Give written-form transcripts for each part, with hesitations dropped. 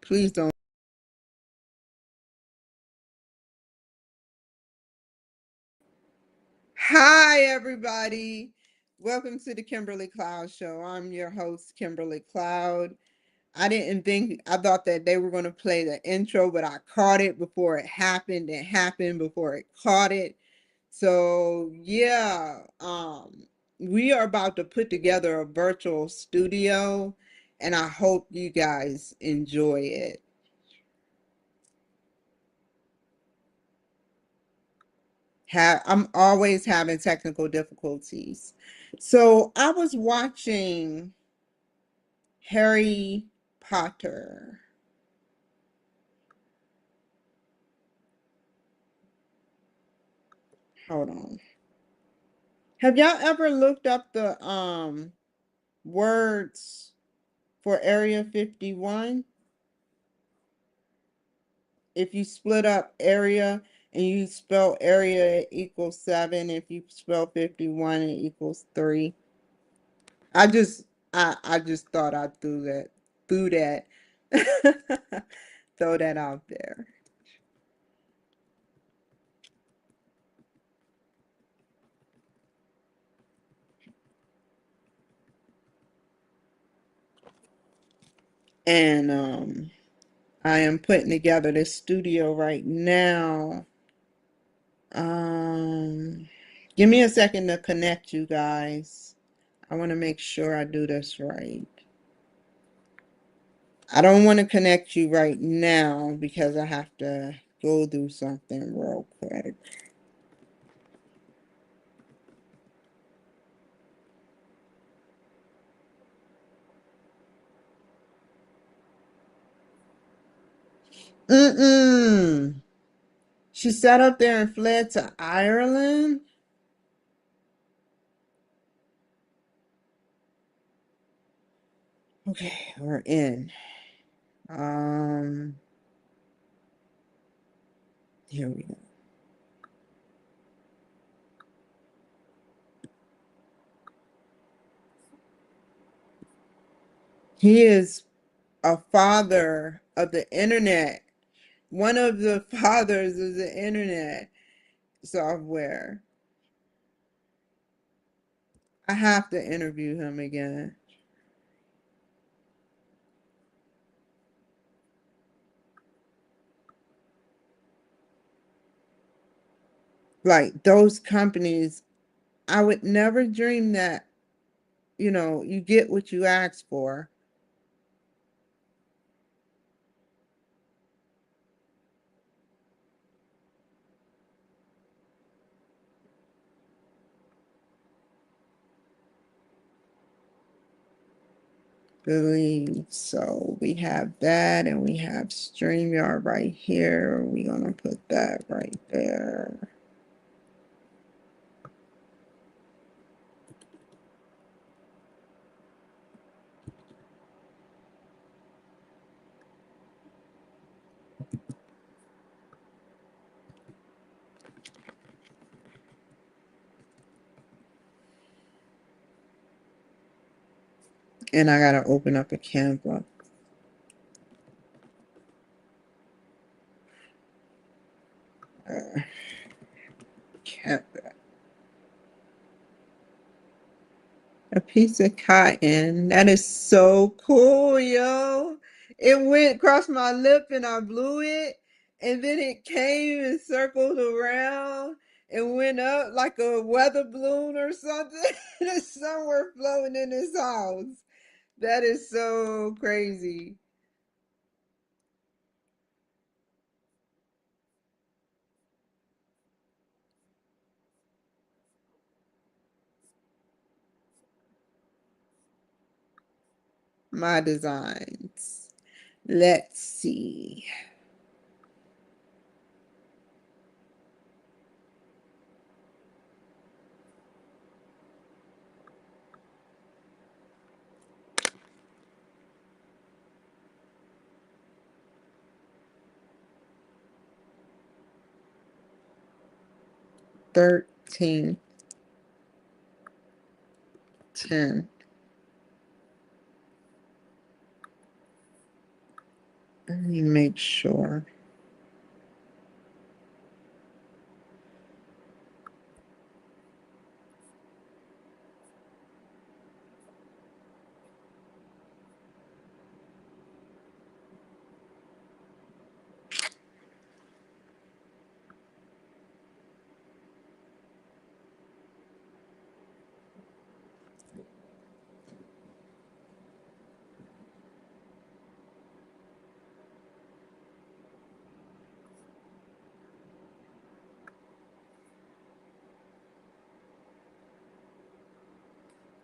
Please don't. Hi, everybody. Welcome to the Kimberly Cloud Show. I'm your host, Kimberly Cloud. I thought that they were going to play the intro, but I caught it before it happened. It happened before it caught it. So, yeah, we are about to put together a virtual studio, and I hope you guys enjoy it. I'm always having technical difficulties. So I was watching Harry Potter. Hold on. Have y'all ever looked up the words for Area 51? If you split up area and you spell area, it equals 7. If you spell 51, it equals 3. I just I just thought I'd threw that throw that out there. And I am putting together this studio right now. Um Give me a second to connect you guys. I want to make sure I do this right. I don't want to connect you right now because I have to go do something real quick. Mm-mm. She sat up there and fled to Ireland. Okay, we're in. Um, Here we go. He is a father of the internet. One of the fathers of the internet software. I have to interview him again. Like those companies, I would never dream that, you get what you ask for. Believe. So we have that and we have StreamYard right here. We're gonna put that right there. And I gotta open up a Canva. Uh, Canva. A piece of cotton. That is so cool, yo. It went across my lip and I blew it. And then it came and circled around and went up like a weather balloon or something. It's somewhere floating in this house. That is so crazy. My designs. Let's see. Thirteen, 10. Let me make sure.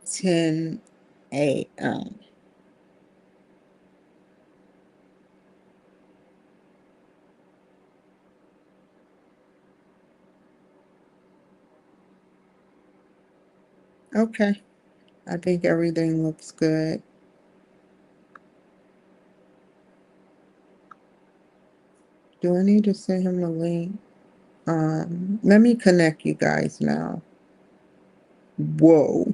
Ten a.m. Okay. I think everything looks good. Do I need to send him the link? Let me connect you guys now. Whoa.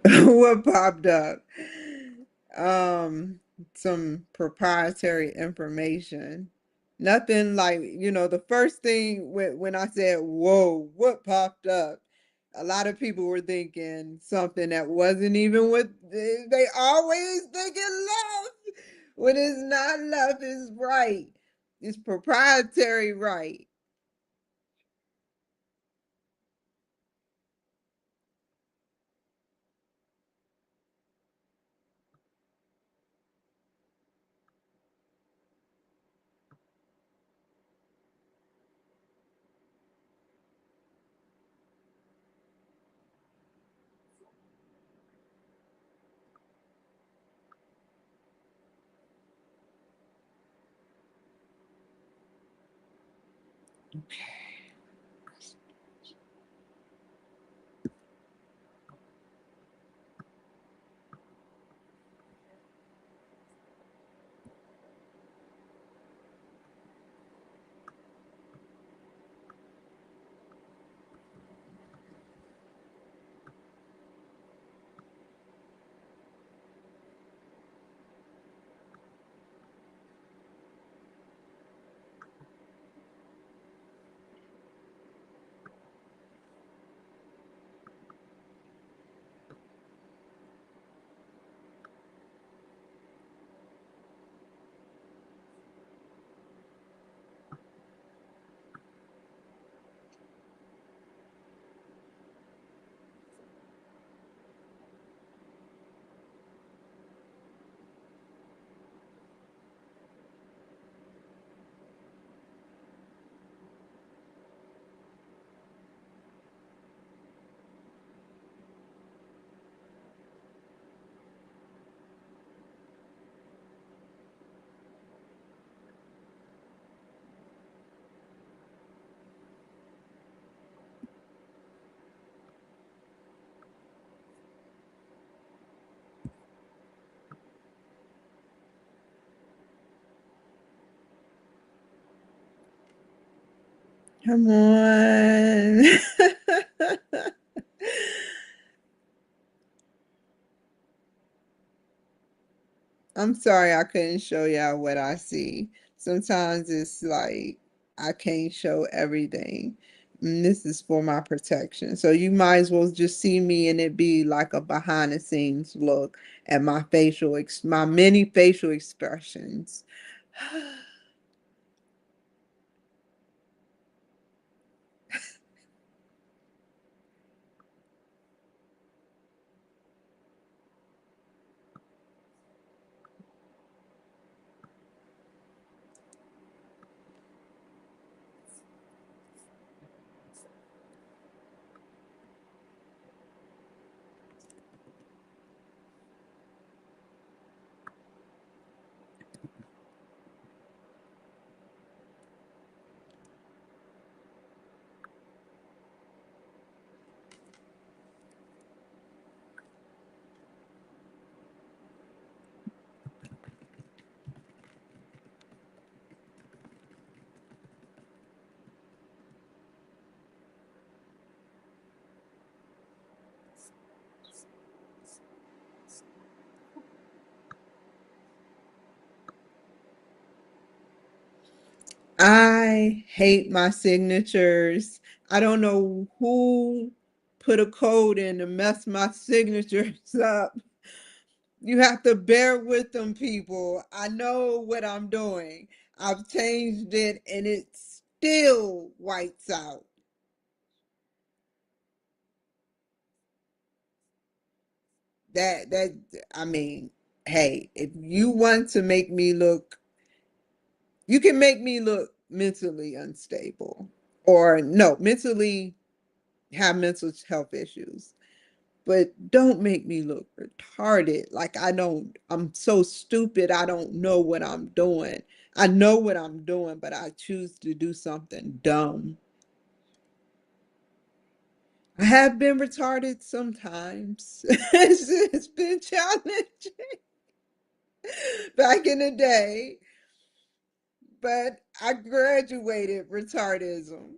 What popped up? Um, some proprietary information. Nothing like, the first thing when I said, whoa, what popped up? A lot of people were thinking something that wasn't even what they always thinking love. When it's not love, it's right. It's proprietary right. Come on. I'm sorry I couldn't show y'all what I see. Sometimes it's like I can't show everything. And this is for my protection. So you might as well just see me and it be like a behind the scenes look at my many facial expressions. I hate my signatures. I don't know who put a code in to mess my signatures up. You have to bear with them, people. I know what I'm doing. I've changed it and it still whites out. That I mean, hey, if you want to make me look, you can make me look mentally unstable or no, mentally have mental health issues. But don't make me look retarded. Like I'm so stupid. I don't know what I'm doing. I know what I'm doing, but I choose to do something dumb. I have been retarded sometimes. It's been challenging back in the day, but I graduated retardism.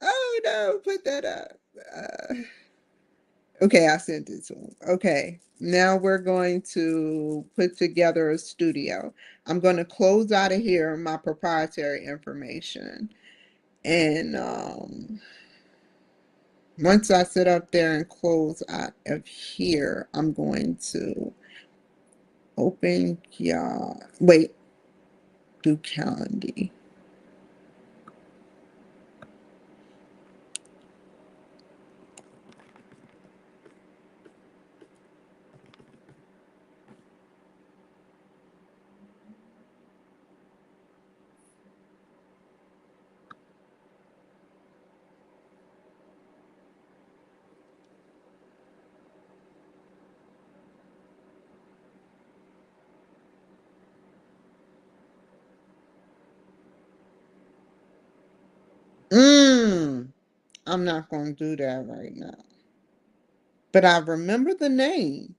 Oh no, put that up. Okay, I sent it to him. Okay, now we're going to put together a studio. I'm going to close out of here my proprietary information. And once I sit up there and close out of here, I'm going to open, yeah, wait, do Calendly. Mm, I'm not going to do that right now. But I remember the name.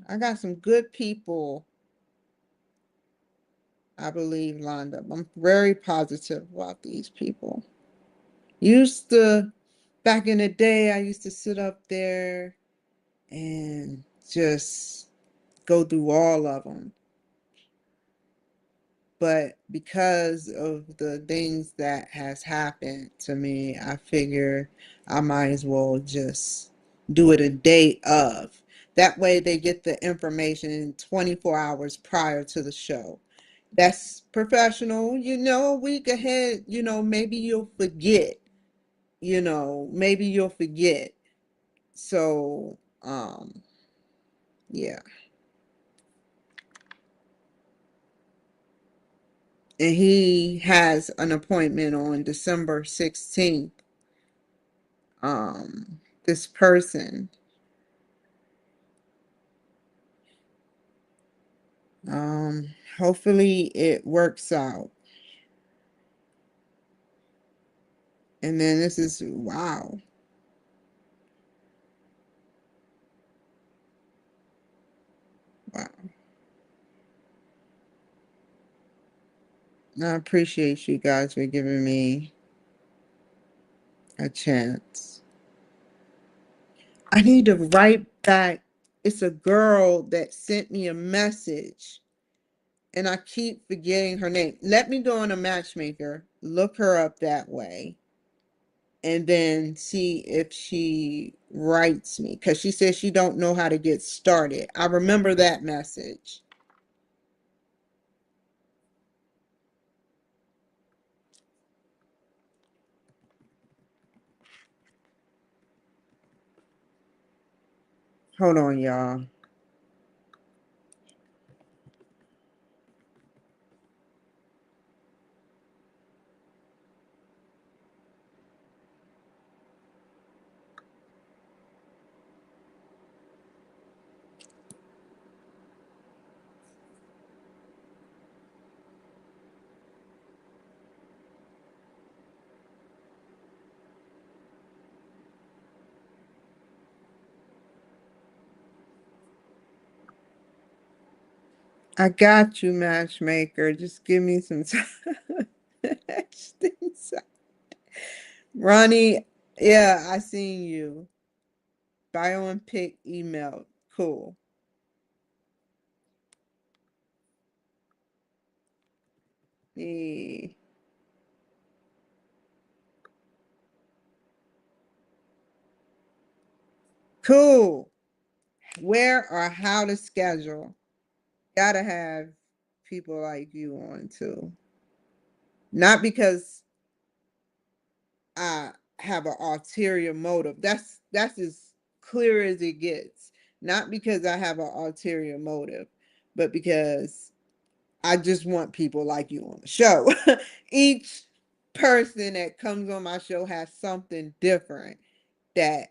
I got some good people, I believe, lined up. I'm very positive about these people. Used to, back in the day, I used to sit up there and just go through all of them. But because of the things that has happened to me, I figure I might as well just do it a day of. That way they get the information 24 hours prior to the show. That's professional, a week ahead, maybe you'll forget, maybe you'll forget. So, yeah. And he has an appointment on December 16th. This person. Hopefully it works out. And then this is wow. Wow. I appreciate you guys for giving me a chance. I need to write back. It's a girl that sent me a message and I keep forgetting her name. Let me go on a matchmaker, look her up that way, and then see if she writes me because she says she don't know how to get started. I remember that message. Hold on, y'all. I got you, matchmaker. Just give me some time. Ronnie, yeah, I seen you. Bio and pic email. Cool. Eh, Cool. Where or how to schedule. Gotta have people like you on too. Not because I have an ulterior motive. That's as clear as it gets. Not because I have an ulterior motive, but because I just want people like you on the show. Each person that comes on my show has something different that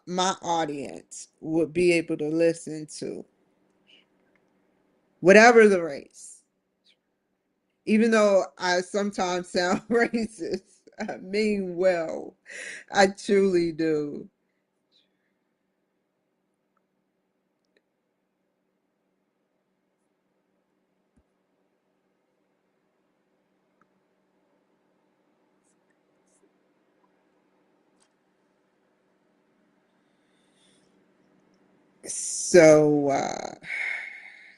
my audience would be able to listen to, whatever the race. Even though I sometimes sound racist, I mean well. I truly do. So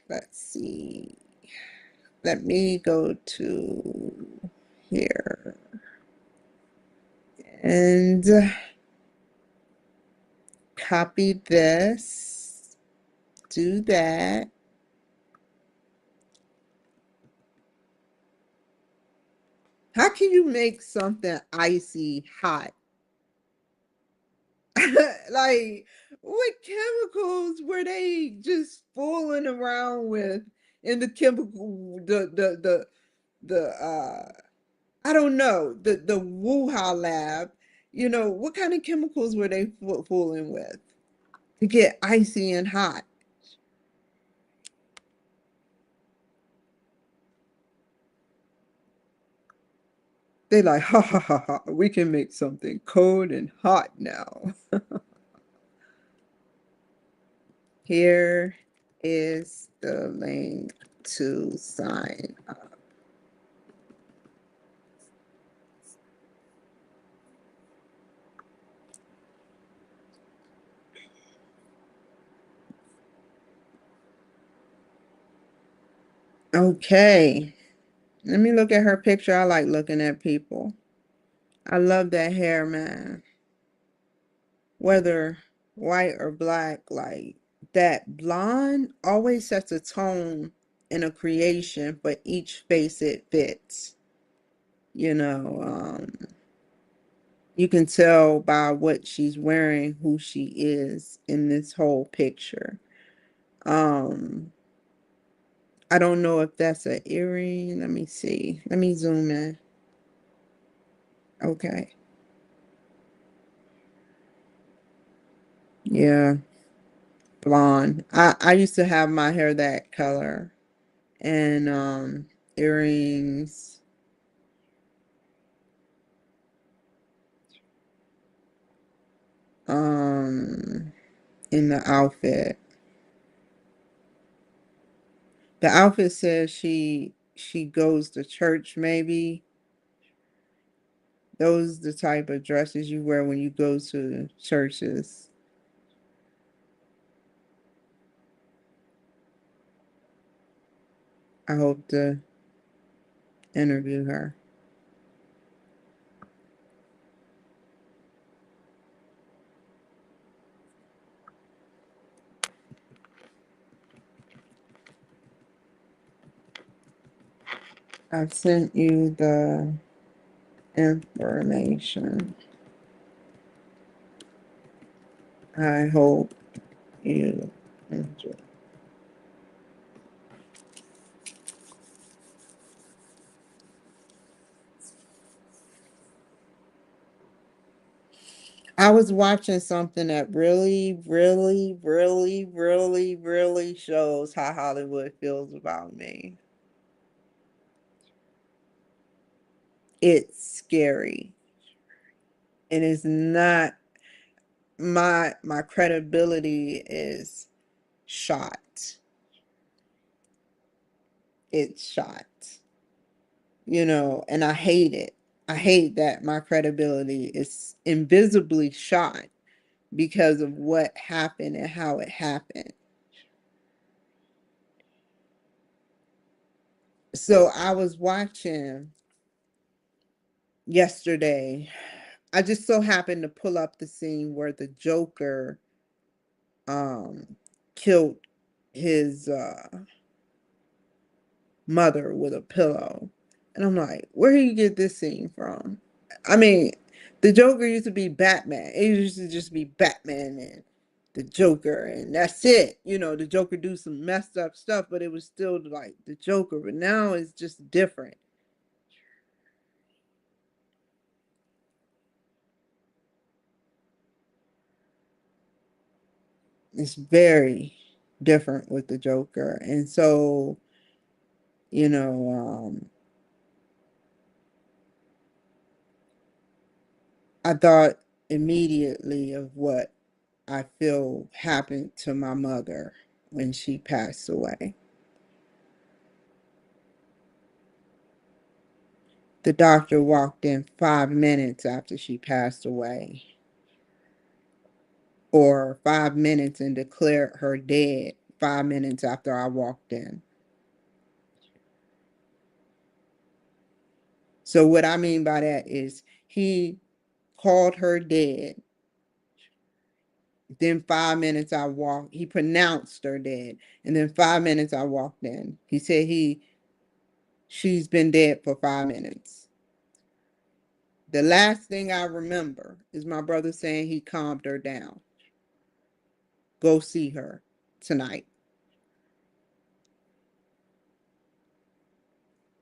let's see. Let me go to here and copy this, do that. How can you make something icy hot? Like, what chemicals were they just fooling around with in the chemical, the I don't know, the Wuhan lab? You know, what kind of chemicals were they fooling with to get icy and hot? They like, ha ha ha ha, we can make something cold and hot now. Here is the link to sign up. Okay, let me look at her picture. I like looking at people. I love that hair, man. Whether white or black, like that blonde always sets a tone in a creation, but each face it fits. You know, you can tell by what she's wearing who she is in this whole picture. Um, I don't know if that's an earring. Let me see. Let me zoom in. Okay. Yeah, blonde. I used to have my hair that color and earrings um in the outfit. The outfit says she goes to church maybe. Those the type of dresses you wear when you go to churches. I hope to interview her. I've sent you the information. I hope you enjoy. I was watching something that really, really, really, really, really shows how Hollywood feels about me. It's scary. And it's not my credibility is shot. It's shot. You know, and I hate it. I hate that my credibility is invisibly shot because of what happened and how it happened. So I was watching yesterday. I just so happened to pull up the scene where the Joker um killed his mother with a pillow. And I'm like, where did you get this scene from? I mean, the Joker used to be Batman. It used to just be Batman and the Joker, and that's it. You know, the Joker do some messed up stuff, but it was still like the Joker. But now it's just different. It's very different with the Joker. And so, you know, I thought immediately of what I feel happened to my mother when she passed away. The doctor walked in 5 minutes after she passed away, or 5 minutes and declared her dead 5 minutes after I walked in. So, what I mean by that is he called her dead. Then 5 minutes I walked, he pronounced her dead. And then 5 minutes I walked in. He said she's been dead for 5 minutes. The last thing I remember is my brother saying he calmed her down. Go see her tonight.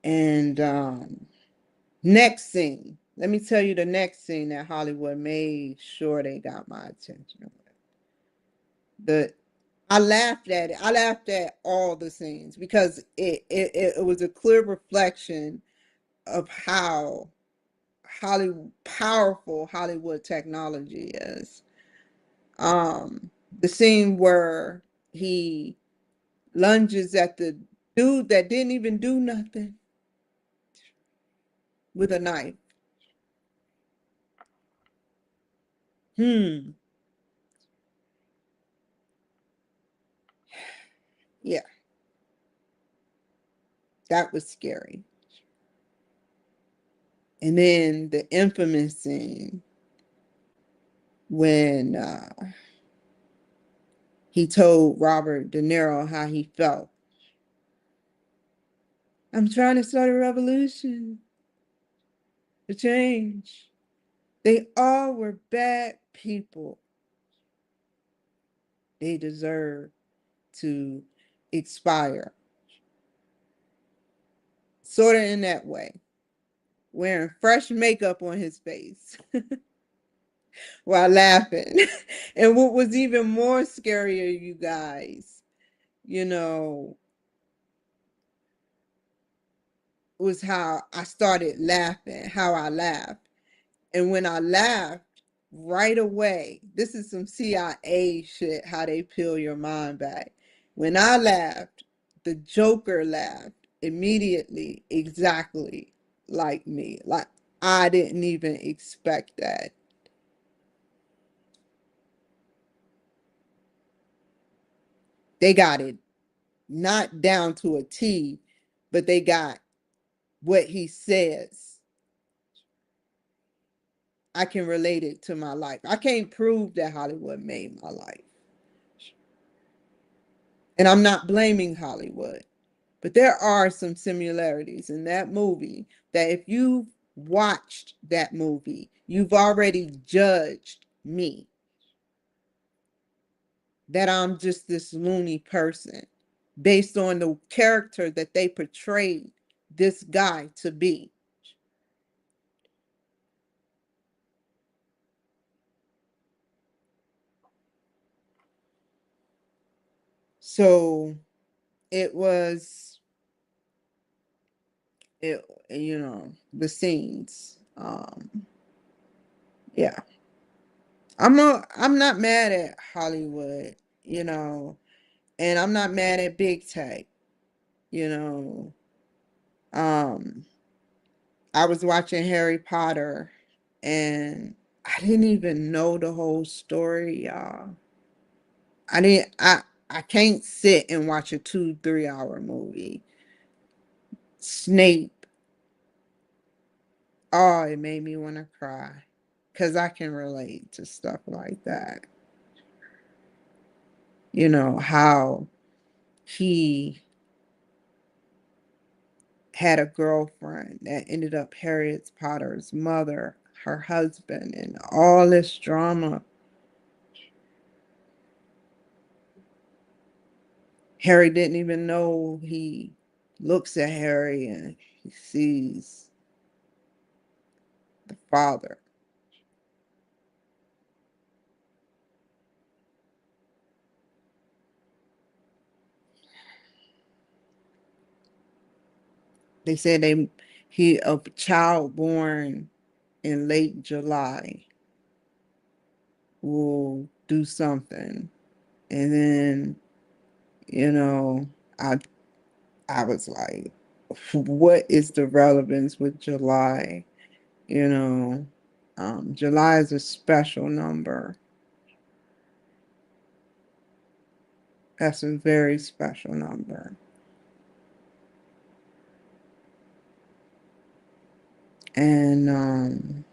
And next scene, let me tell you the next scene that Hollywood made sure they got my attention with. The I laughed at it. I laughed at all the scenes because it was a clear reflection of how Hollywood powerful Hollywood technology is. The scene where he lunges at the dude that didn't even do nothing with a knife. Hmm. Yeah, that was scary. And then the infamous scene when he told Robert De Niro how he felt. I'm trying to start a revolution, a change. They all were bad people. They deserve to expire. Sort of in that way. Wearing fresh makeup on his face while laughing. And what was even more scarier, you guys, you know, was how I started laughing, how I laughed. And when I laughed, right away, this is some CIA shit, how they peel your mind back. When I laughed, the Joker laughed immediately, exactly like me. Like, I didn't even expect that. They got it not down to a T, but they got what he says. I can relate it to my life. I can't prove that Hollywood made my life. And I'm not blaming Hollywood, but there are some similarities in that movie that if you've watched that movie, you've already judged me that I'm just this loony person based on the character that they portrayed this guy to be. So it was it the scenes. Yeah. I'm not mad at Hollywood, you know, and I'm not mad at big tech, you know. Um I was watching Harry Potter and I didn't even know the whole story, y'all. I didn't I can't sit and watch a 2-3 hour movie. Snape, oh, it made me want to cry. Cause I can relate to stuff like that. You know, how he had a girlfriend that ended up Harriet Potter's mother, her husband, and all this drama. Harry didn't even know. He looks at Harry and he sees the father. They said a child born in late July will do something. And then, you know, I I was like, what is the relevance with July? You know, July is a special number. That's a very special number. And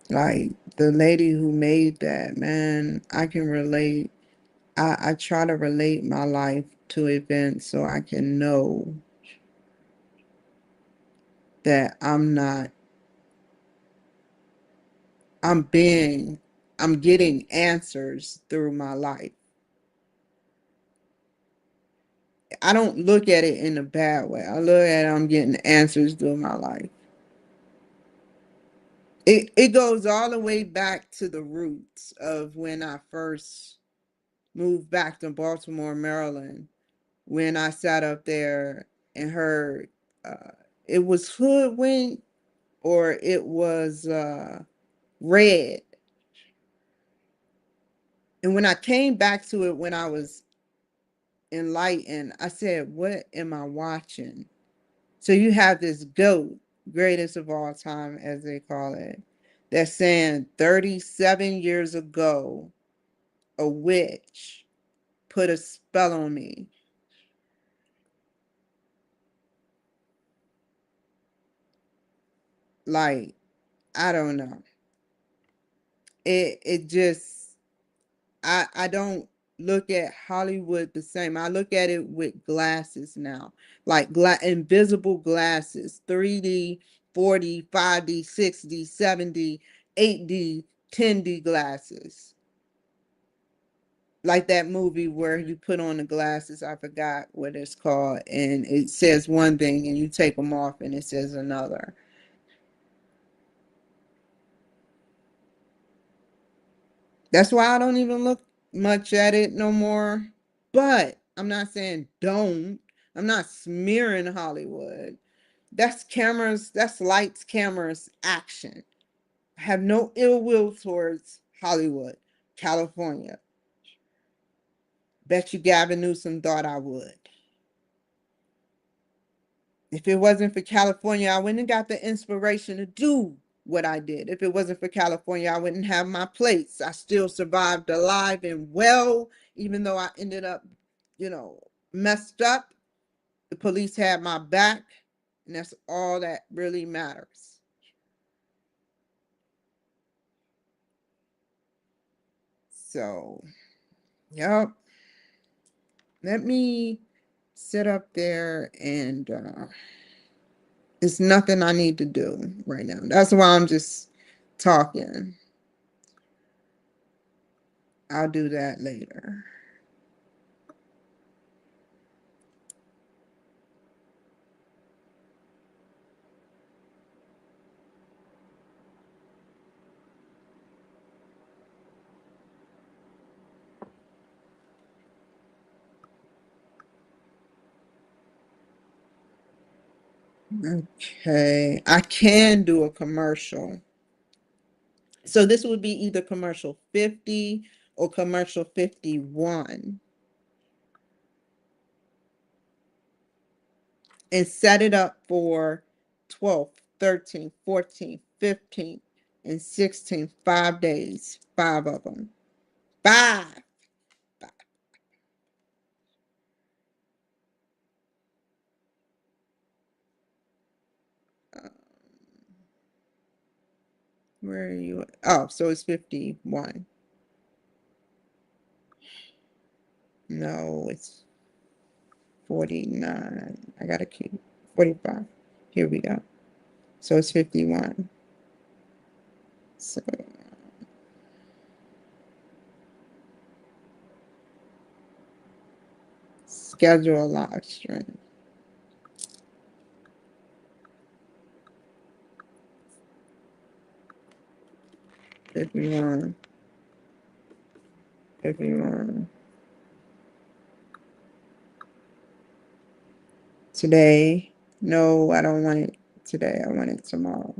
like the lady who made that, man, I can relate. I try to relate my life to events so I can know that I'm being, I'm getting answers through my life. I don't look at it in a bad way. I look at it, I'm getting answers through my life. It goes all the way back to the roots of when I first moved back to Baltimore, Maryland, when I sat up there and heard uh, it was Hoodwink or it was Red. And when I came back to it when I was enlightened, I said, what am I watching? So you have this GOAT, greatest of all time, as they call it, that's saying 37 years ago, a witch put a spell on me. Like, I don't know. It just I don't look at Hollywood the same. I look at it with glasses now. Like invisible glasses, 3D, 4D, 5D, 6D, 7D, 8D, 10D glasses. Like that movie where you put on the glasses, I forgot what it's called, and it says one thing and you take them off and it says another. That's why I don't even look much at it no more. But I'm not saying don't. I'm not smearing Hollywood. That's cameras, that's lights, cameras, action. I have no ill will towards Hollywood, California. Bet you Gavin Newsom thought I would. If it wasn't for California, I wouldn't have got the inspiration to do what I did. If it wasn't for California, I wouldn't have my plates. I still survived alive and well, even though I ended up, you know, messed up. The police had my back, and that's all that really matters. So, yep. Let me sit up there and it's nothing I need to do right now. That's why I'm just talking. I'll do that later. Okay, I can do a commercial. So this would be either commercial 50 or commercial 51 and set it up for 12th, 13th, 14th, 15th. and 16, 5 days, 5 of them. Five. Uh, where are you? Oh, so it's 51. No, it's 49. I gotta keep 45. Here we go. So it's 51. So schedule a live stream. 51. 51. Today. No, I don't want it today. I want it tomorrow.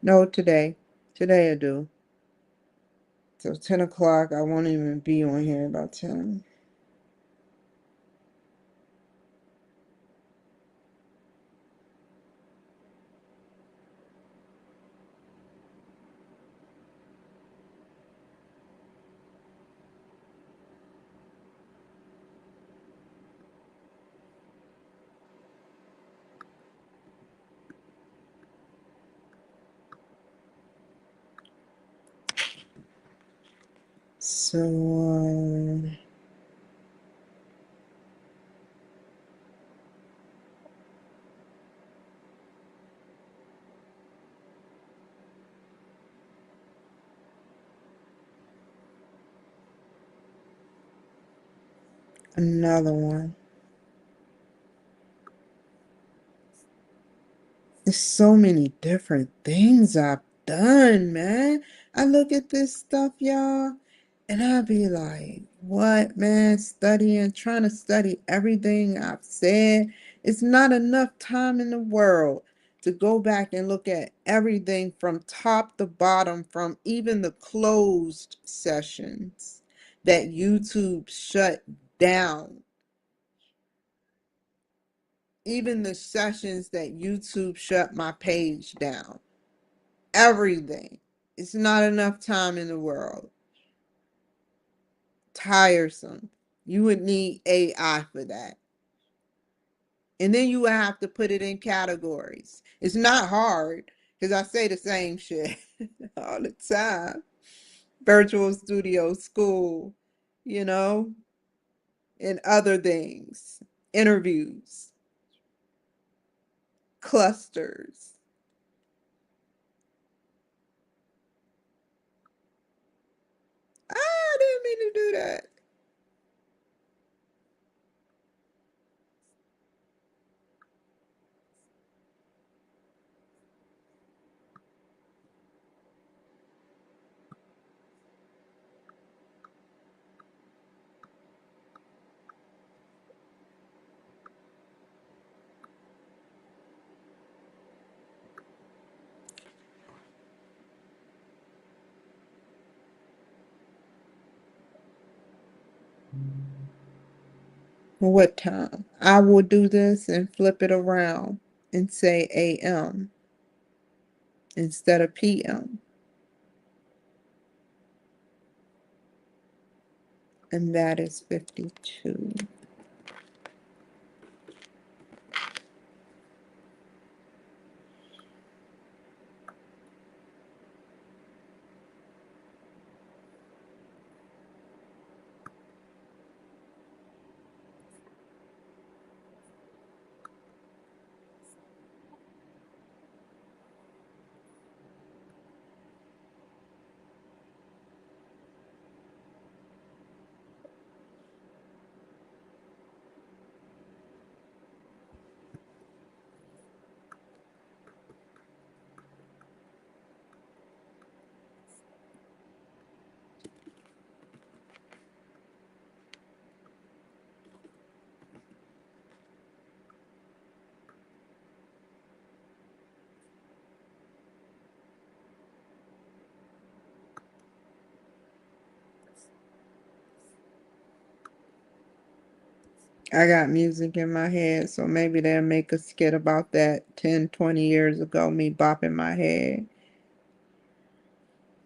No, today. Today I do. So 10 o'clock, I won't even be on here about 10. So, another one. There's so many different things I've done, man. I look at this stuff, y'all, and I be like, what, man? Studying, trying to study everything I've said. It's not enough time in the world to go back and look at everything from top to bottom, from even the closed sessions that YouTube shut down. Even the sessions that YouTube shut my page down. Everything. It's not enough time in the world. Tiresome. You would need AI for that. And then you would have to put it in categories. It's not hard because I say the same shit all the time. Virtual studio, school, you know, and other things, interviews, clusters. I didn't mean to do that. What time? I will do this and flip it around and say AM instead of PM. And that is 52. I got music in my head, so maybe they'll make a skit about that 10, 20 years ago, me bopping my head.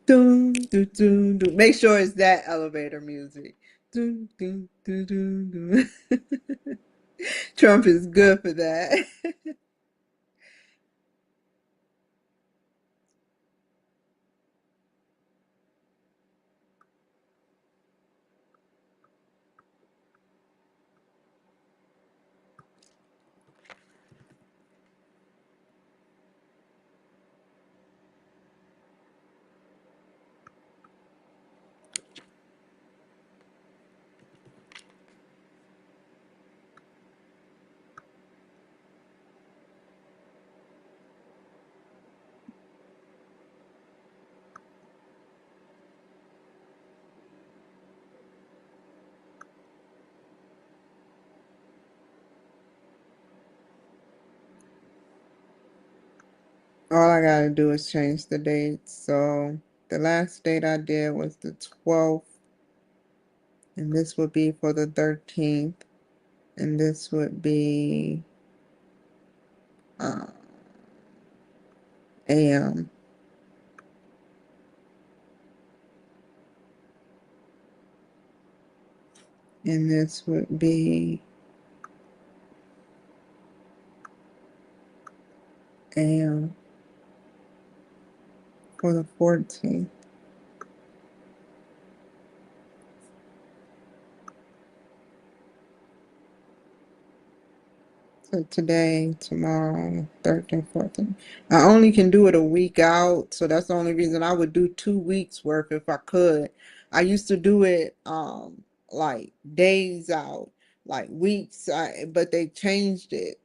Dun, dun, dun, dun. Make sure it's that elevator music. Dun, dun, dun, dun, dun. Trump is good for that. All I gotta do is change the date. So the last date I did was the 12th, and this would be for the 13th, and this would be uh, AM, and this would be AM for the 14th. So today, tomorrow, 13th, 14th. I only can do it a week out, so that's the only reason I would do 2 weeks worth if I could. I used to do it like days out, like weeks, but they changed it.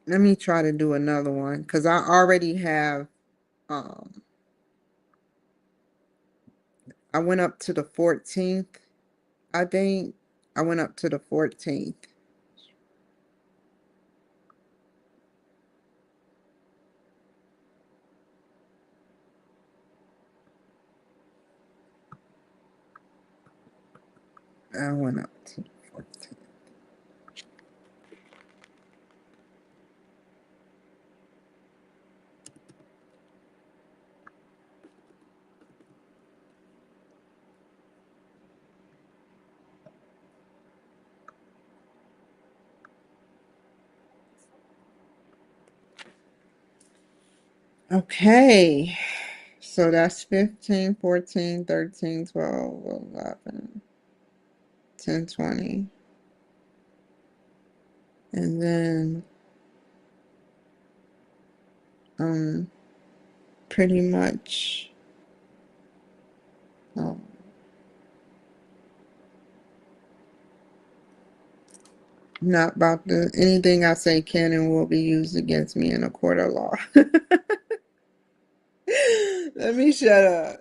Let me try to do another one because I already have um I went up to the 14th, I think. I went up to the 14th. I went up to the 14th. Okay. So that's 15, 14, 13, 12, 11, 10, 20. And then um pretty much um not about the anything I say can and will be used against me in a court of law. Let me shut up.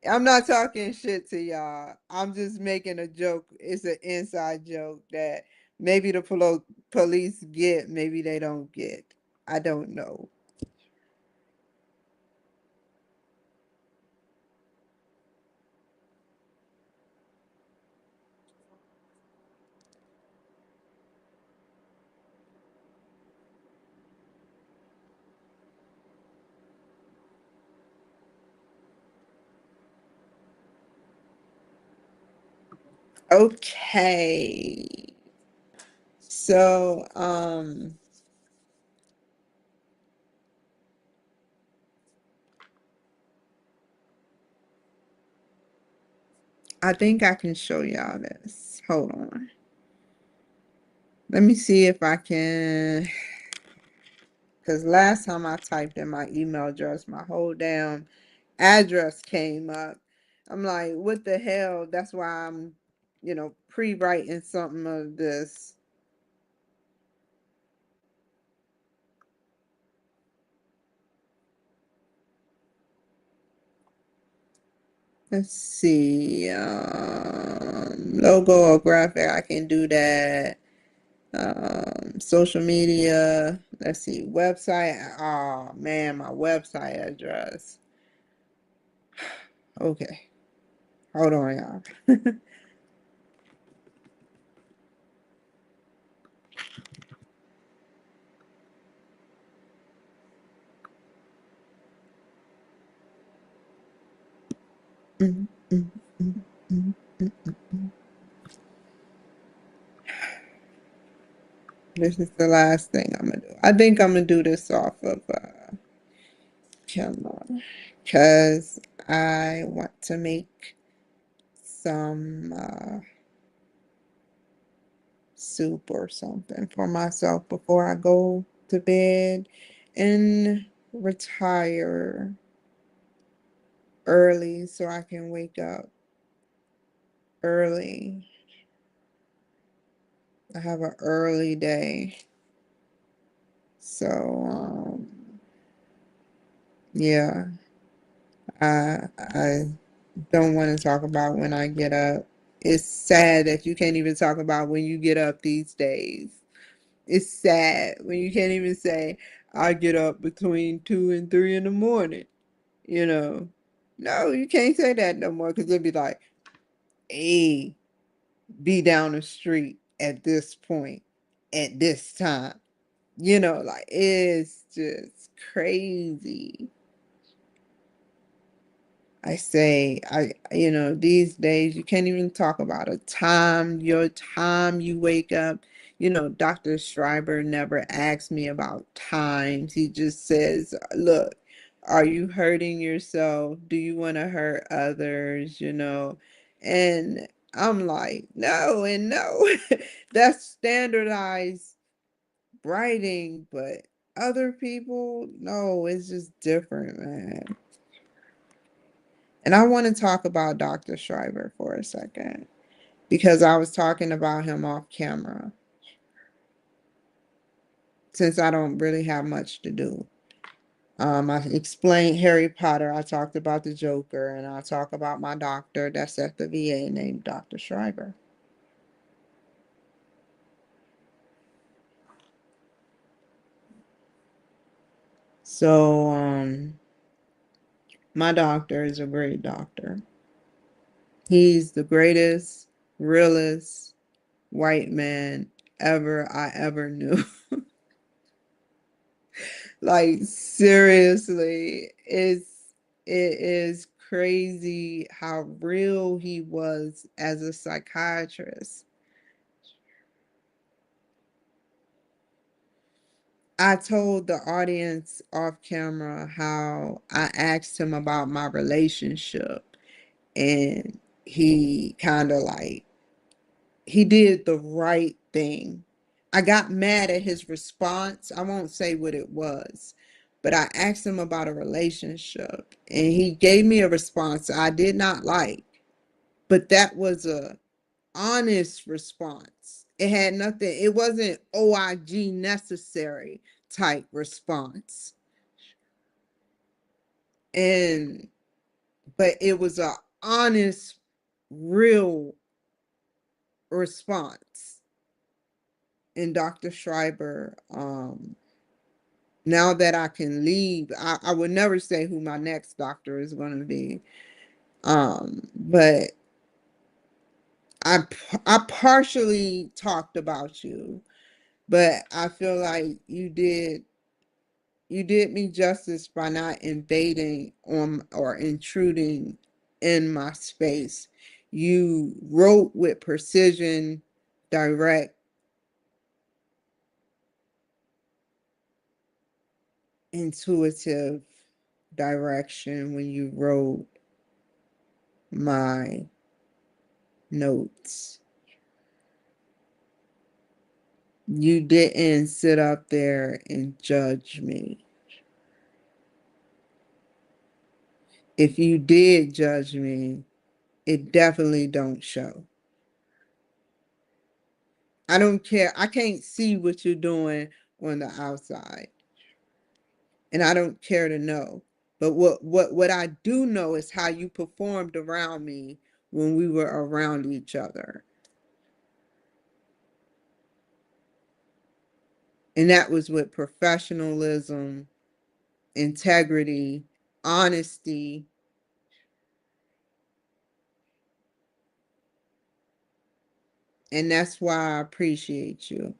I'm not talking shit to y'all. I'm just making a joke. It's an inside joke that maybe the police get, maybe they don't get. I don't know. Okay. So, I think I can show y'all this. Hold on. Let me see if I can, because last time I typed in my email address, my whole damn address came up. I'm like, what the hell? That's why I'm, pre-writing something of this. Let's see. Logo or graphic, I can do that. Social media. Let's see. Website. Oh man, my website address. Okay, hold on, y'all. Mm, mm, mm, mm, mm, mm. This is the last thing I'm gonna do. I think I'm gonna do this off of camera because I want to make some soup or something for myself before I go to bed and retire early so I can wake up early. I have an early day. So, yeah, I don't want to talk about when I get up. It's sad that you can't even talk about when you get up these days. It's sad when you can't even say, I get up between 2 and 3 in the morning, you know. No, you can't say that no more because they'll be like, hey, be down the street at this point, at this time. Like it's just crazy. I say, these days you can't even talk about your time you wake up. Dr. Schreiber never asked me about times. He just says, look, are you hurting yourself? Do you want to hurt others? And I'm like, no, and no. That's standardized writing, but other people, no, it's just different, man. And I want to talk about Dr. Schreiber for a second because I was talking about him off camera since I don't really have much to do. I explained Harry Potter, I talked about the Joker, and I talk about my doctor that's at the VA named Dr. Schreiber. So, my doctor is a great doctor. He's the greatest, realest white man I ever knew. Like seriously, it is crazy how real he was as a psychiatrist. I told the audience off camera how I asked him about my relationship and he kind of like he did the right thing. I got mad at his response. I won't say what it was, but I asked him about a relationship and he gave me a response I did not like. But that was a honest response. It had nothing, it wasn't OIG necessary type response. And but it was a honest, real response. And Dr. Schreiber, now that I can leave, I would never say who my next doctor is going to be. But I partially talked about you, but I feel like you did me justice by not invading on or intruding in my space. You wrote with precision, direct, intuitive direction when you wrote my notes. You didn't sit up there and judge me. If you did judge me, it definitely don't show. I don't care. I can't see what you're doing on the outside, and I don't care to know. But what I do know is how you performed around me when we were around each other. And that was with professionalism, integrity, honesty, And that's why I appreciate you.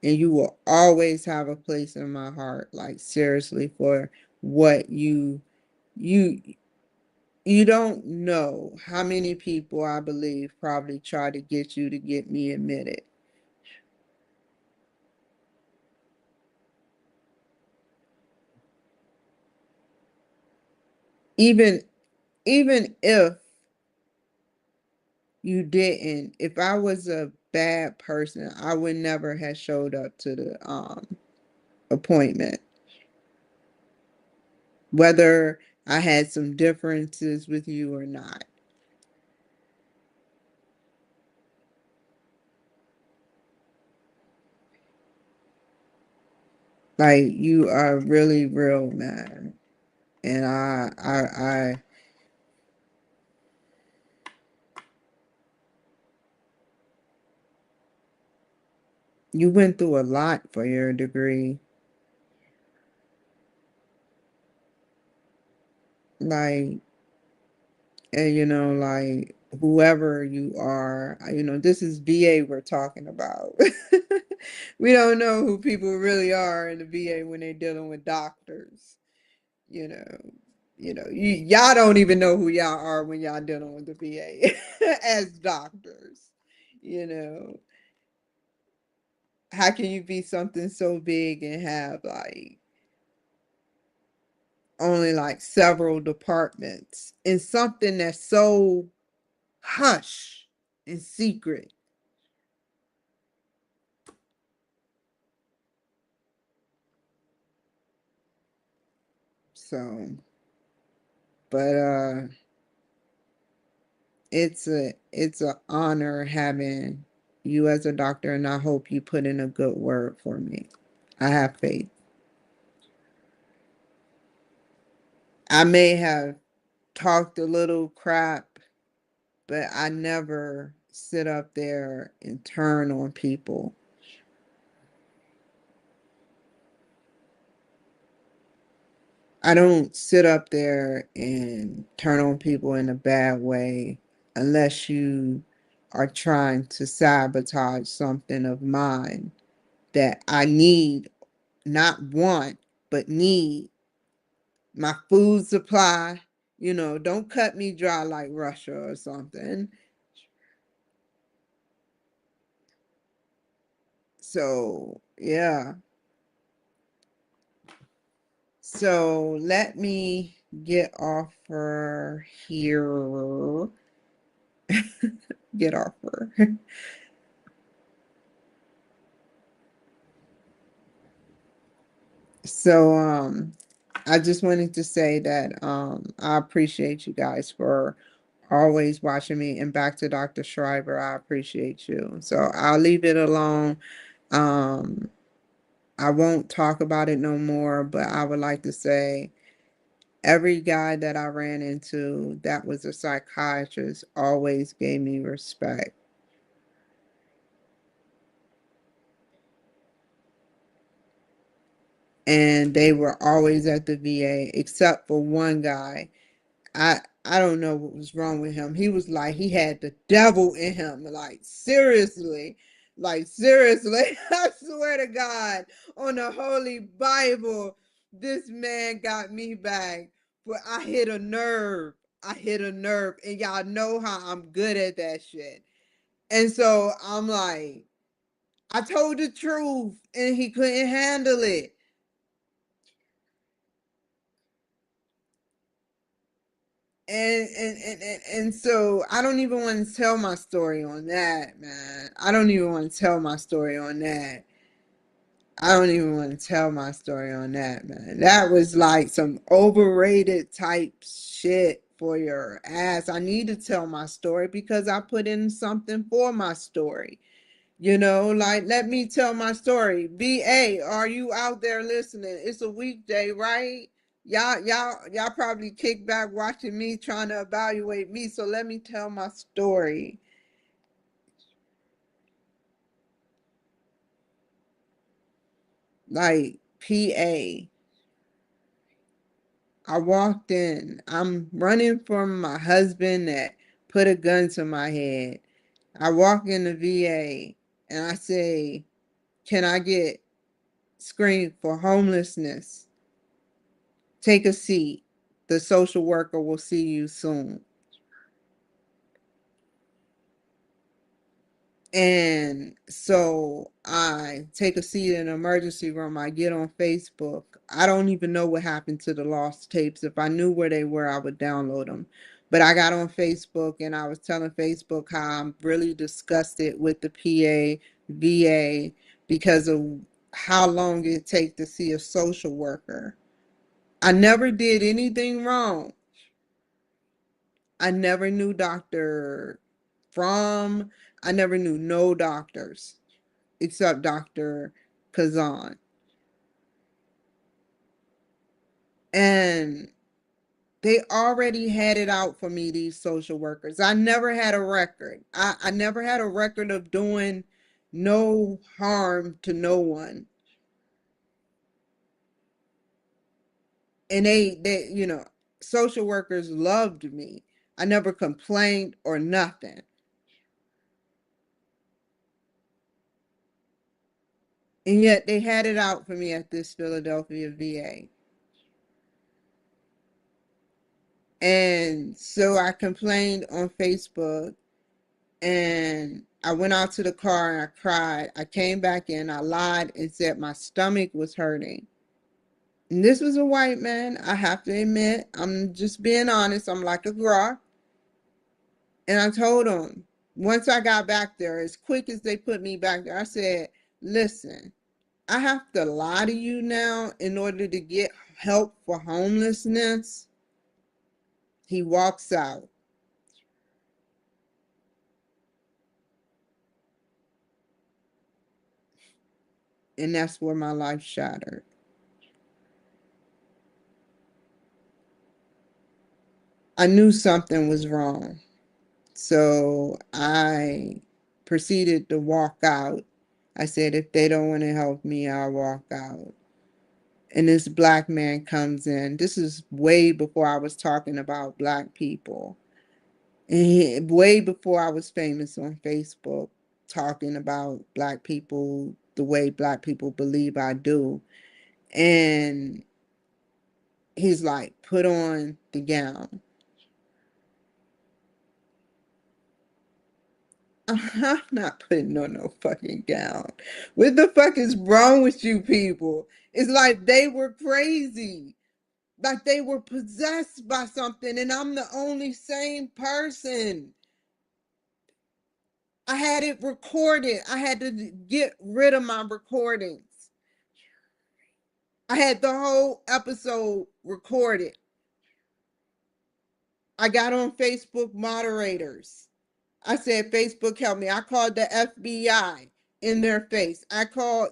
And you will always have a place in my heart, like seriously, for what you you don't know how many people I believe probably try to get you to get me admitted. Even even if you didn't, if I was a bad person, I would never have showed up to the appointment. Whether I had some differences with you or not. Like you are really real, man. And you went through a lot for your degree. Like, and like whoever you are, this is VA we're talking about. We don't know who people really are in the VA when they're dealing with doctors. You know, y'all don't even know who y'all are when y'all dealing with the VA as doctors. You know, how can you be something so big and have like only like several departments in something that's so hush and secret? So, but it's a honor having you as a doctor, and I hope you put in a good word for me. I have faith. I may have talked a little crap, but I never sit up there and turn on people. I don't sit up there and turn on people in a bad way unless you are trying to sabotage something of mine that I need, not want, but need. My food supply, don't cut me dry like Russia or something. So, yeah. So let me get off her here. Get off her. So I just wanted to say that I appreciate you guys for always watching me, and back to Dr. Schreiber, I appreciate you. So I'll leave it alone. Um I won't talk about it no more, but I would like to say every guy that I ran into that was a psychiatrist always gave me respect. And they were always at the VA, except for one guy. I don't know what was wrong with him. He was like he had the devil in him. Like seriously. Like seriously. I swear to God, on the Holy Bible, this man got me back. But I hit a nerve. I hit a nerve. And y'all know how I'm good at that shit. And so I'm like, I told the truth and he couldn't handle it. And so I don't even want to tell my story on that, man. I don't even want to tell my story on that. I don't even want to tell my story on that, man. That was like some overrated type shit for your ass. I need to tell my story because I put in something for my story. Like let me tell my story. BA, are you out there listening? It's a weekday, right? Y'all probably kick back watching me trying to evaluate me. So let me tell my story. Like PA, I walked in. I'm running from my husband that put a gun to my head. I walk in the VA and I say, can I get screened for homelessness? Take a seat. The social worker will see you soon. And so I take a seat in the emergency room. I get on Facebook. I don't even know what happened to the lost tapes. If I knew where they were, I would download them. But I got on Facebook and I was telling Facebook how I'm really disgusted with the VA because of how long it takes to see a social worker. I never did anything wrong. I never knew Dr. From. I never knew no doctors except Dr. Kazan. And they already had it out for me, these social workers. I never had a record. I never had a record of doing no harm to no one. And social workers loved me. I never complained or nothing. And yet they had it out for me at this Philadelphia VA. And so I complained on Facebook and I went out to the car and I cried. I came back in, I lied and said my stomach was hurting. And this was a white man. I have to admit, I'm just being honest. I'm like a grok. And I told him, once I got back there, as quick as they put me back there, I said, listen, I have to lie to you now in order to get help for homelessness. He walks out. And that's where my life shattered. I knew something was wrong. So I proceeded to walk out. I said, if they don't want to help me, I'll walk out. And this black man comes in. This is way before I was talking about black people. And way before I was famous on Facebook, talking about black people the way black people believe I do. And he's like, put on the gown. I'm not putting on no fucking gown. What the fuck is wrong with you people? It's like they were crazy. Like they were possessed by something, and I'm the only sane person. I had it recorded. I had to get rid of my recordings. I had the whole episode recorded. I got on Facebook moderators. I said, Facebook, help me. I called the FBI in their face.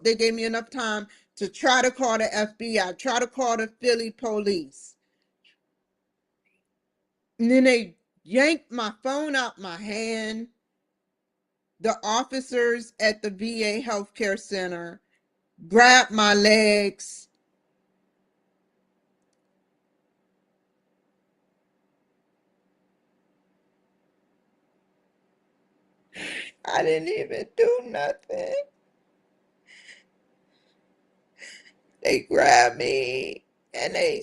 They gave me enough time to try to call the FBI, try to call the Philly police. And then they yanked my phone out my hand. The officers at the VA healthcare center grabbed my legs. I didn't even do nothing. They grabbed me and they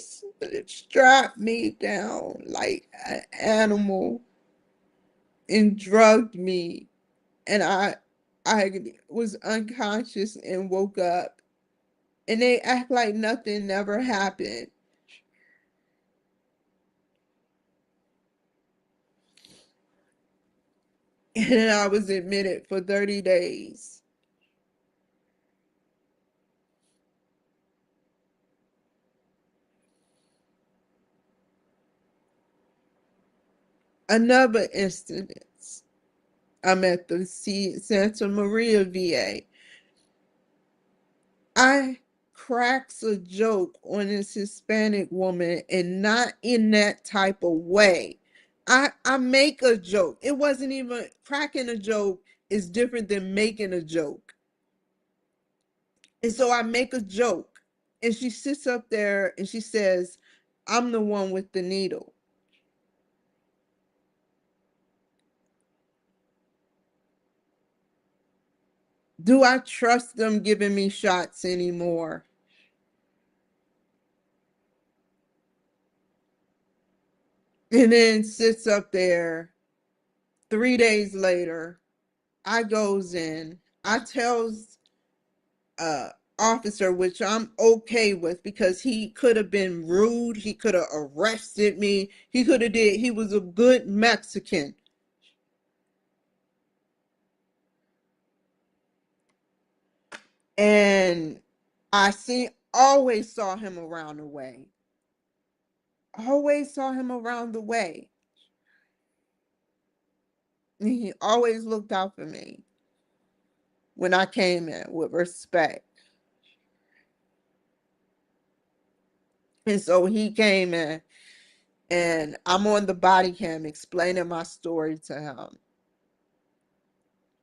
strapped me down like an animal and drugged me. And I was unconscious and woke up. And they act like nothing never happened. And then I was admitted for 30 days. Another instance, I'm at the Santa Maria VA. I cracks a joke on this Hispanic woman and not in that type of way. I make a joke. It wasn't even cracking a joke is different than making a joke. And so I make a joke and she sits up there and she says, I'm the one with the needle. Do I trust them giving me shots anymore? And then sits up there. 3 days later, I goes in. I tells uh officer, which I'm okay with because he could have been rude. He could have arrested me. He could have did. He was a good Mexican. And always saw him around the way. Always saw him around the way. And he always looked out for me when I came in with respect. And so he came in and I'm on the body cam explaining my story to him,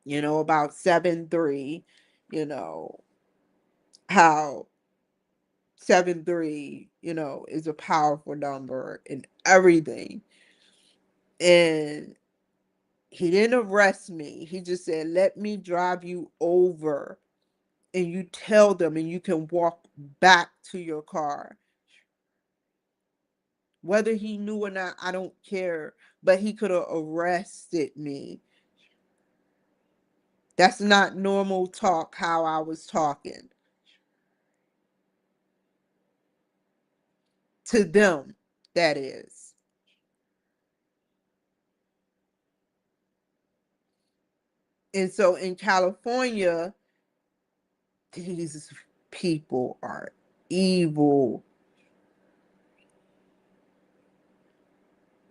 about 7-3, you know, how 7-3, is a powerful number and everything. And he didn't arrest me. He just said, let me drive you over and you tell them and you can walk back to your car. Whether he knew or not, I don't care. But he could have arrested me. That's not normal talk how I was talking to them, that is. And so in California, these people are evil.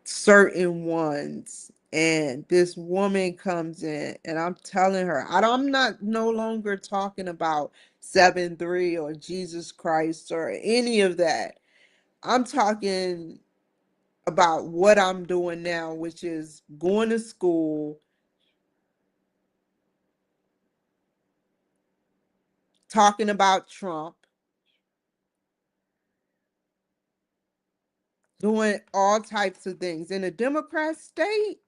Certain ones. And this woman comes in and I'm telling her, I'm not no longer talking about 7-3 or Jesus Christ or any of that. I'm talking about what I'm doing now, which is going to school, talking about Trump, doing all types of things. In a Democrat state,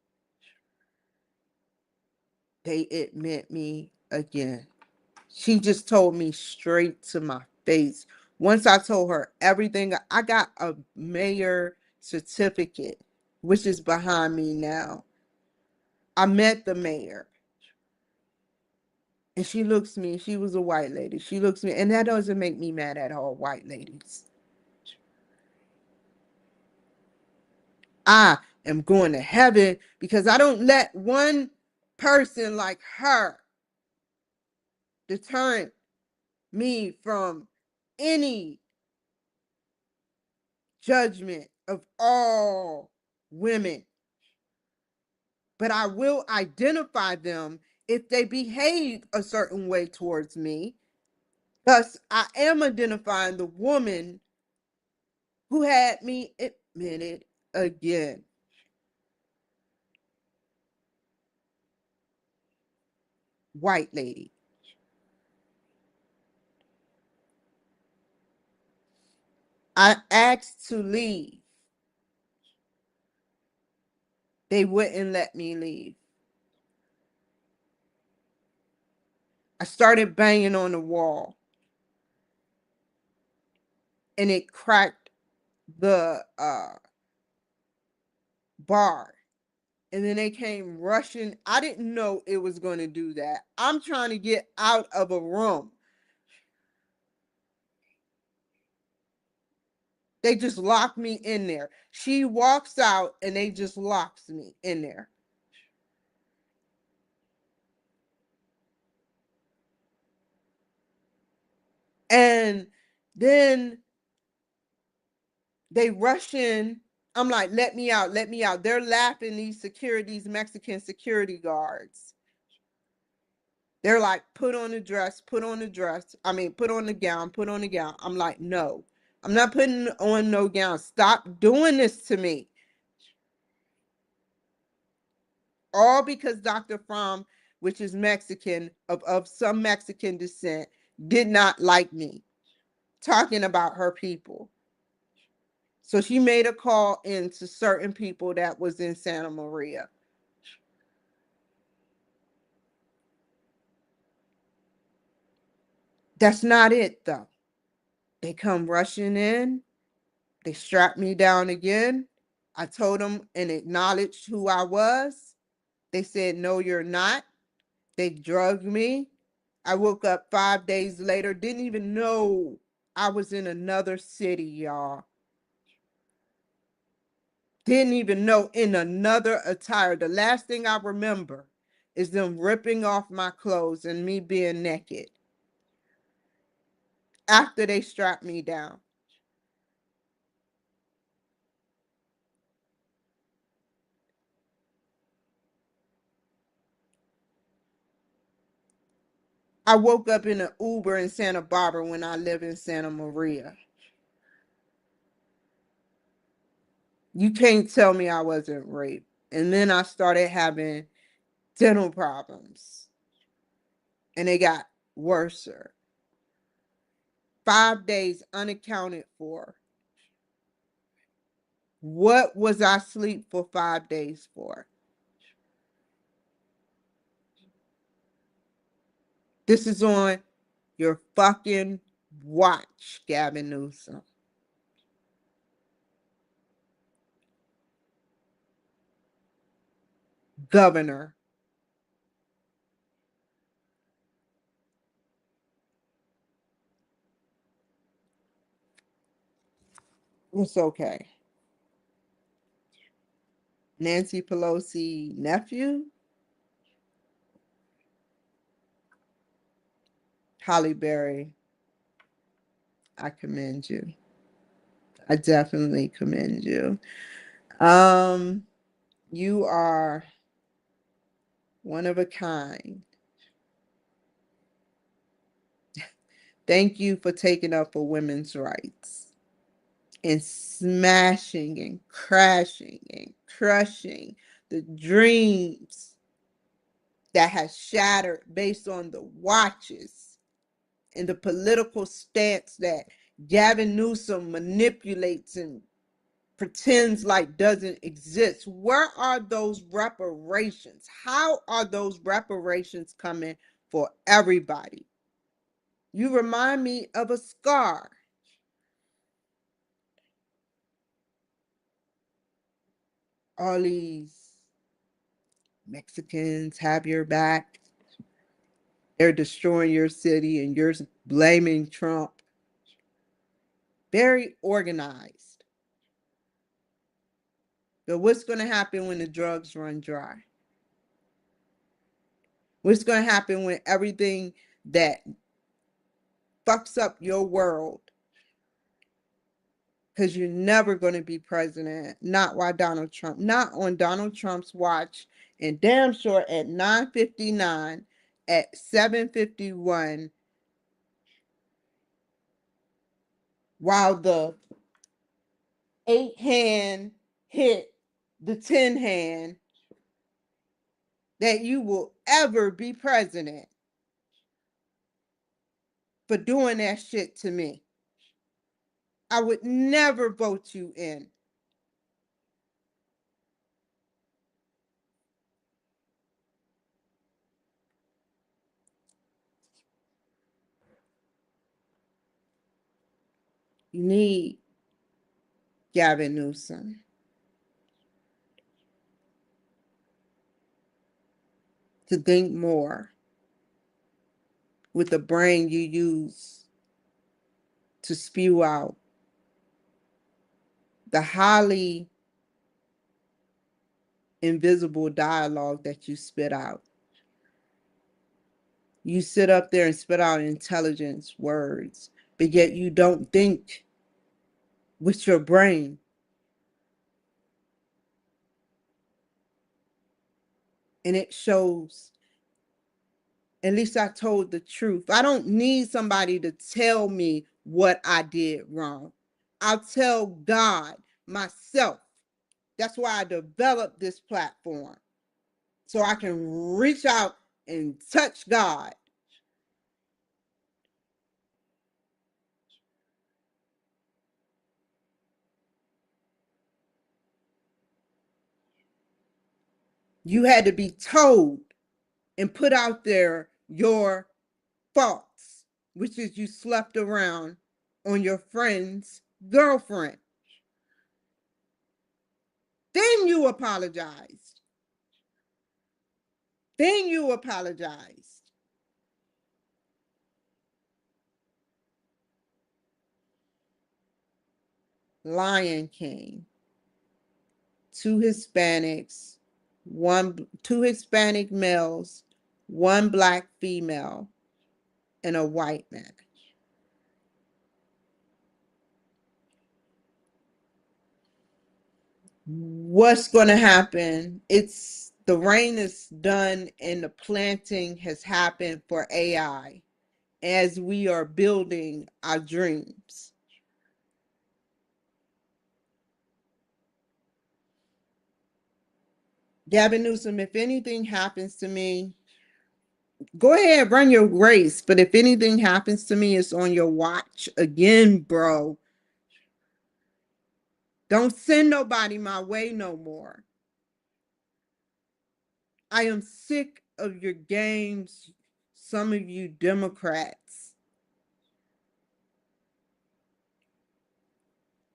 they admit me again. She just told me straight to my face. Once I told her everything, I got a mayor certificate, which is behind me now. I met the mayor. And she looks at me, she was a white lady. She looks at me, and that doesn't make me mad at all white ladies. I am going to heaven because I don't let one person like her deter me from any judgment of all women. But I will identify them if they behave a certain way towards me. Thus, I am identifying the woman who had me admitted again. White lady. I asked to leave. They wouldn't let me leave. I started banging on the wall and it cracked the bar. And then they came rushing. I didn't know it was going to do that. I'm trying to get out of a room. They just locked me in there. She walks out and they just locks me in there. And then they rush in. I'm like, let me out, let me out. They're laughing, these Mexican security guards. They're like, put on the dress, put on the dress. I mean, put on the gown, put on the gown. I'm like, no, I'm not putting on no gown. Stop doing this to me. All because Dr. Fromm, which is Mexican, of some Mexican descent, did not like me talking about her people. So she made a call in to certain people that was in Santa Maria. That's not it, though. They come rushing in. They strapped me down again. I told them and acknowledged who I was. They said, no, you're not. They drugged me. I woke up 5 days later, didn't even know I was in another city, y'all. Didn't even know, in another attire. The last thing I remember is them ripping off my clothes and me being naked after they strapped me down. I woke up in an Uber in Santa Barbara when I live in Santa Maria. You can't tell me I wasn't raped. And then I started having dental problems, and they got worse. 5 days unaccounted for. What was I asleep for 5 days for? This is on your fucking watch, Gavin Newsom. Governor. It's okay. Nancy Pelosi nephew, Holly Berry. I commend you. I definitely commend you. Um, you are one of a kind. Thank you for taking up for women's rights and smashing and crashing and crushing the dreams that has shattered based on the watches and the political stance that Gavin Newsom manipulates and pretends like doesn't exist. Where are those reparations? How are those reparations coming for everybody? You remind me of a scar. All these Mexicans have your back. They're destroying your city and you're blaming Trump. Very organized. But what's going to happen when the drugs run dry? What's going to happen when everything that fucks up your world, because you're never going to be president, not while Donald Trump, not on Donald Trump's watch, and damn sure at 9:59, at 7:51, while the 8 hand hit the 10 hand, that you will ever be president for doing that shit to me. I would never vote you in. You need Gavin Newsom to think more with the brain you use to spew out the highly invisible dialogue that you spit out. You sit up there and spit out intelligence words, but yet you don't think with your brain. And it shows. At least I told the truth. I don't need somebody to tell me what I did wrong. I'll tell God myself. That's why I developed this platform, so I can reach out and touch God. You had to be told and put out there your faults. which is you slept around on your friend's girlfriend. Then you apologized. Then you apologized. Lion King. Two Hispanics, two Hispanic males, one black female, and a white man. What's going to happen? It's the rain is done and the planting has happened for AI as we are building our dreams. Gavin Newsom, if anything happens to me, go ahead, run your race. But if anything happens to me, it's on your watch again, bro. Don't send nobody my way no more. I am sick of your games, some of you Democrats.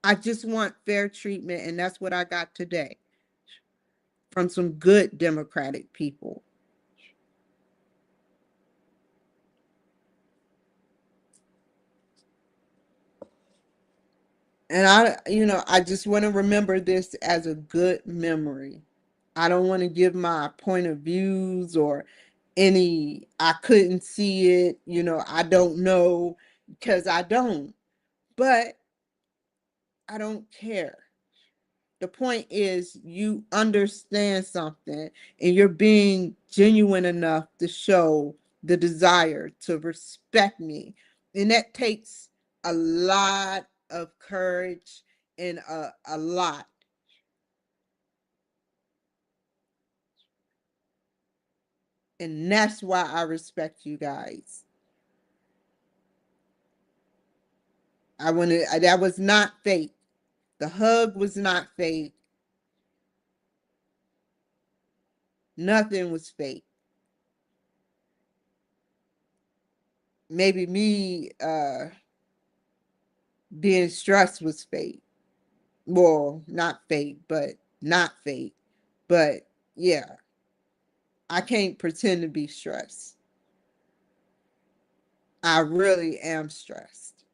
I just want fair treatment, and that's what I got today from some good Democratic people. And I just want to remember this as a good memory. I don't want to give my point of views or any, I couldn't see it, I don't know, because I don't. But I don't care. The point is, you understand something and you're being genuine enough to show the desire to respect me. And that takes a lot of courage and a lot. And that's why I respect you guys. That was not fake. The hug was not fake. Nothing was fake. Maybe me being stressed was fake. Well, not fake, but not fake. But yeah, I can't pretend to be stressed. I really am stressed,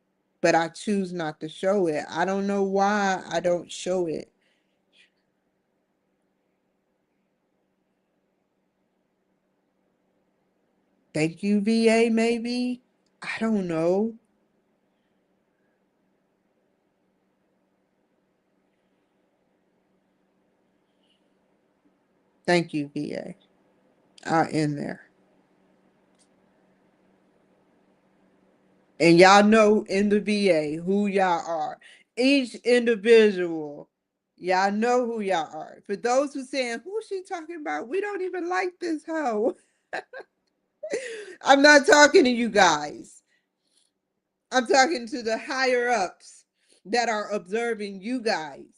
but I choose not to show it. I don't know why I don't show it. Thank you, VA, maybe? I don't know. Thank you, VA. I'll end there. And y'all know in the VA who y'all are. Each individual, y'all know who y'all are. For those who saying, who's she talking about? We don't even like this hoe. I'm not talking to you guys. I'm talking to the higher ups that are observing you guys.